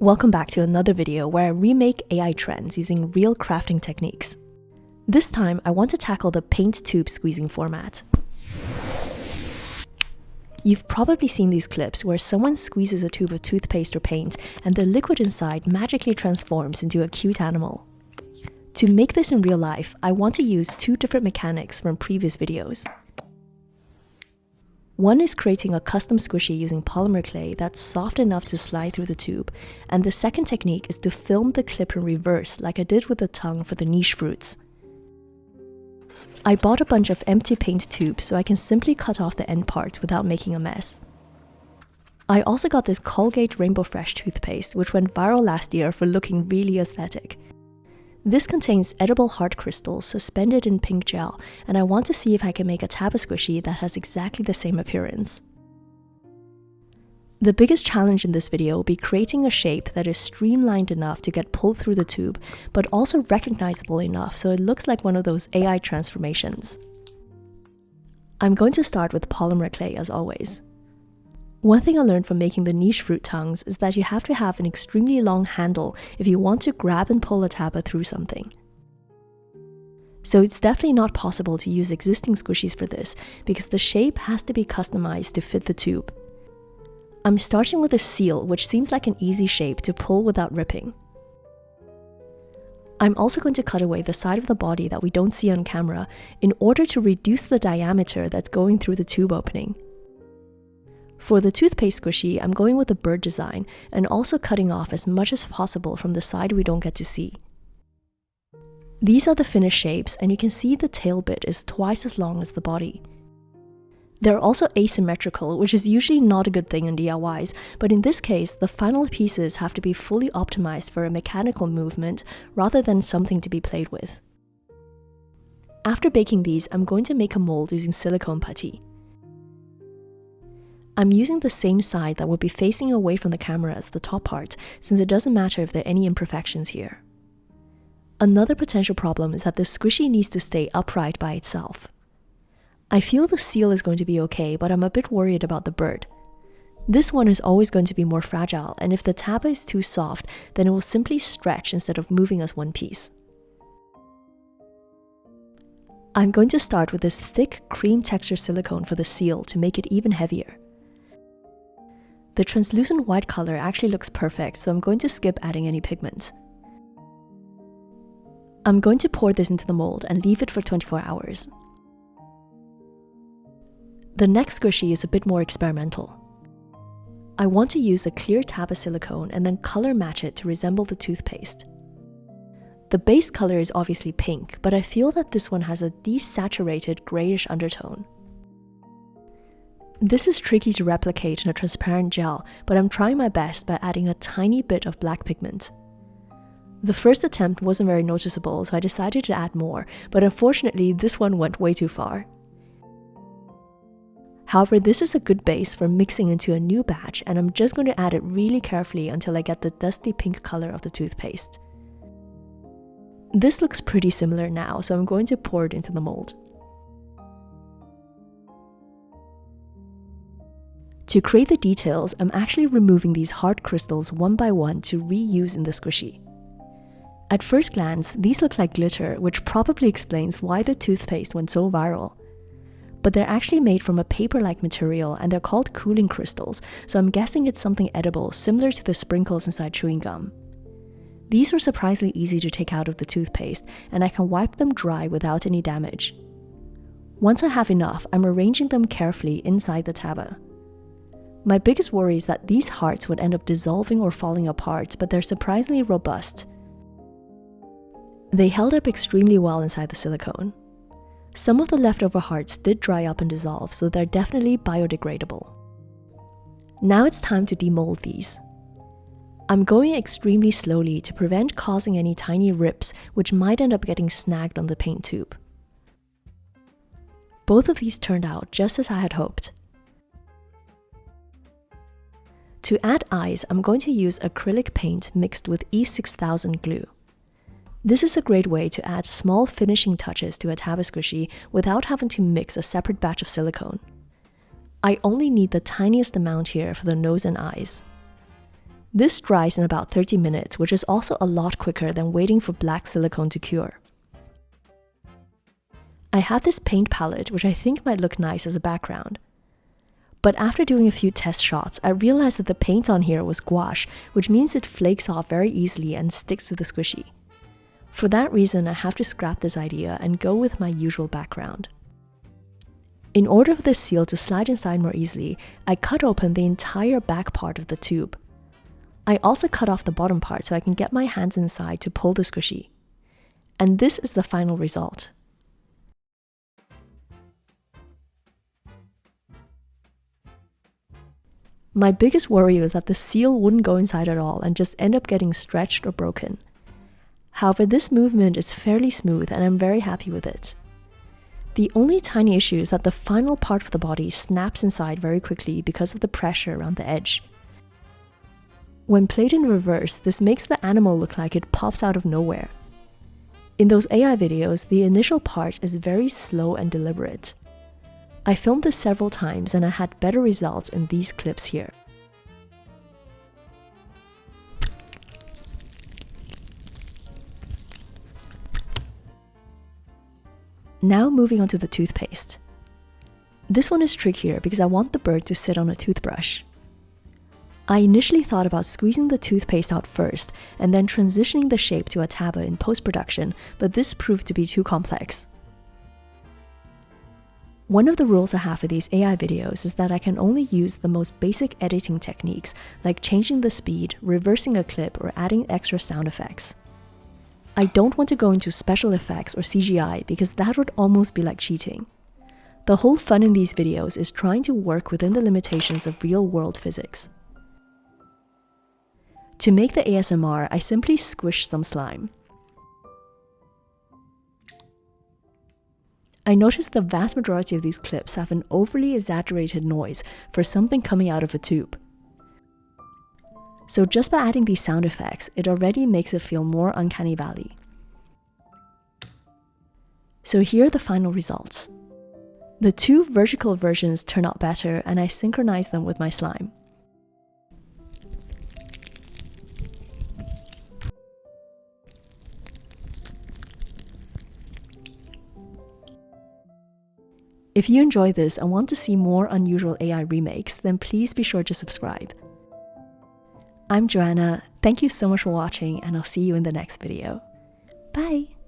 Welcome back to another video where I remake AI trends using real crafting techniques. This time, I want to tackle the paint tube squeezing format. You've probably seen these clips where someone squeezes a tube of toothpaste or paint and the liquid inside magically transforms into a cute animal. To make this in real life, I want to use two different mechanics from previous videos. One is creating a custom squishy using polymer clay that's soft enough to slide through the tube, and the second technique is to film the clip in reverse like I did with the tongue for the niche fruits. I bought a bunch of empty paint tubes so I can simply cut off the end parts without making a mess. I also got this Colgate Rainbow Fresh toothpaste, which went viral last year for looking really aesthetic. This contains edible hard crystals suspended in pink gel, and I want to see if I can make a tabas squishy that has exactly the same appearance. The biggest challenge in this video will be creating a shape that is streamlined enough to get pulled through the tube, but also recognizable enough so it looks like one of those AI transformations. I'm going to start with polymer clay as always. One thing I learned from making the niche fruit tongues is that you have to have an extremely long handle if you want to grab and pull a taba through something. So it's definitely not possible to use existing squishies for this because the shape has to be customized to fit the tube. I'm starting with a seal, which seems like an easy shape to pull without ripping. I'm also going to cut away the side of the body that we don't see on camera in order to reduce the diameter that's going through the tube opening. For the toothpaste squishy, I'm going with a bird design and also cutting off as much as possible from the side we don't get to see. These are the finished shapes, and you can see the tail bit is twice as long as the body. They're also asymmetrical, which is usually not a good thing in DIYs, but in this case, the final pieces have to be fully optimized for a mechanical movement rather than something to be played with. After baking these, I'm going to make a mold using silicone putty. I'm using the same side that will be facing away from the camera as the top part, since it doesn't matter if there are any imperfections here. Another potential problem is that the squishy needs to stay upright by itself. I feel the seal is going to be okay, but I'm a bit worried about the bird. This one is always going to be more fragile, and if the taba is too soft, then it will simply stretch instead of moving as one piece. I'm going to start with this thick cream texture silicone for the seal to make it even heavier. The translucent white color actually looks perfect, so I'm going to skip adding any pigment. I'm going to pour this into the mold and leave it for 24 hours. The next squishy is a bit more experimental. I want to use a clear tab of silicone and then color match it to resemble the toothpaste. The base color is obviously pink, but I feel that this one has a desaturated grayish undertone. This is tricky to replicate in a transparent gel, but I'm trying my best by adding a tiny bit of black pigment. The first attempt wasn't very noticeable, so I decided to add more, but unfortunately this one went way too far. However, this is a good base for mixing into a new batch, and I'm just going to add it really carefully until I get the dusty pink color of the toothpaste. This looks pretty similar now, so I'm going to pour it into the mold. To create the details, I'm actually removing these hard crystals one by one to reuse in the squishy. At first glance, these look like glitter, which probably explains why the toothpaste went so viral. But they're actually made from a paper-like material and they're called cooling crystals, so I'm guessing it's something edible similar to the sprinkles inside chewing gum. These were surprisingly easy to take out of the toothpaste, and I can wipe them dry without any damage. Once I have enough, I'm arranging them carefully inside the taba. My biggest worry is that these hearts would end up dissolving or falling apart, but they're surprisingly robust. They held up extremely well inside the silicone. Some of the leftover hearts did dry up and dissolve, so they're definitely biodegradable. Now it's time to demold these. I'm going extremely slowly to prevent causing any tiny rips, which might end up getting snagged on the paint tube. Both of these turned out just as I had hoped. To add eyes, I'm going to use acrylic paint mixed with E6000 glue. This is a great way to add small finishing touches to a tabas squishy without having to mix a separate batch of silicone. I only need the tiniest amount here for the nose and eyes. This dries in about 30 minutes, which is also a lot quicker than waiting for black silicone to cure. I have this paint palette, which I think might look nice as a background. But after doing a few test shots, I realized that the paint on here was gouache, which means it flakes off very easily and sticks to the squishy. For that reason, I have to scrap this idea and go with my usual background. In order for the seal to slide inside more easily, I cut open the entire back part of the tube. I also cut off the bottom part so I can get my hands inside to pull the squishy. And this is the final result. My biggest worry was that the seal wouldn't go inside at all and just end up getting stretched or broken. However, this movement is fairly smooth and I'm very happy with it. The only tiny issue is that the final part of the body snaps inside very quickly because of the pressure around the edge. When played in reverse, this makes the animal look like it pops out of nowhere. In those AI videos, the initial part is very slow and deliberate. I filmed this several times and I had better results in these clips here. Now moving on to the toothpaste. This one is trickier because I want the bird to sit on a toothbrush. I initially thought about squeezing the toothpaste out first and then transitioning the shape to a taba in post-production, but this proved to be too complex. One of the rules I have for these AI videos is that I can only use the most basic editing techniques like changing the speed, reversing a clip, or adding extra sound effects. I don't want to go into special effects or CGI because that would almost be like cheating. The whole fun in these videos is trying to work within the limitations of real-world physics. To make the ASMR, I simply squish some slime. I noticed the vast majority of these clips have an overly exaggerated noise for something coming out of a tube. So just by adding these sound effects, it already makes it feel more uncanny valley. So here are the final results. The two vertical versions turn out better and I synchronize them with my slime. If you enjoy this and want to see more unusual AI remakes, then please be sure to subscribe. I'm Joanna, thank you so much for watching and I'll see you in the next video. Bye!